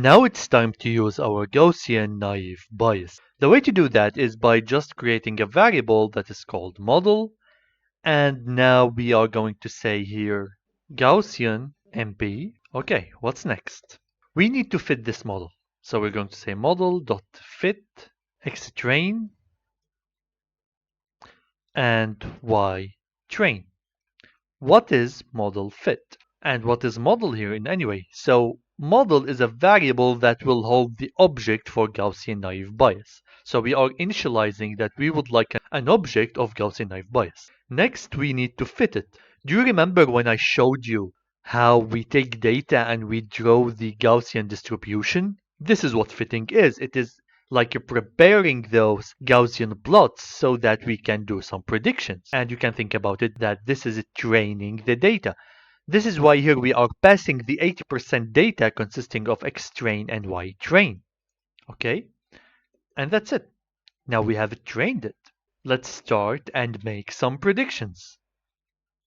Now it's time to use our Gaussian naive bias. The way to do that is by just creating a variable that is called model, and now we are going to say here Gaussian MP. Okay, what's next? We need to fit this model. So we're going to say model.fit xtrain and ytrain. What is model fit? And what is model here in any way? So model is a variable that will hold the object for Gaussian naive bias. So we are initializing that we would like an object of Gaussian naive bias. Next, we need to fit it. Do you remember when I showed you how we take data and we draw the Gaussian distribution? This is what fitting is. It is like you're preparing those Gaussian plots so that we can do some predictions. And you can think about it that this is training the data. This is why here we are passing the 80% data consisting of xtrain and ytrain. Okay? And that's it. Now we have trained it. Let's start and make some predictions.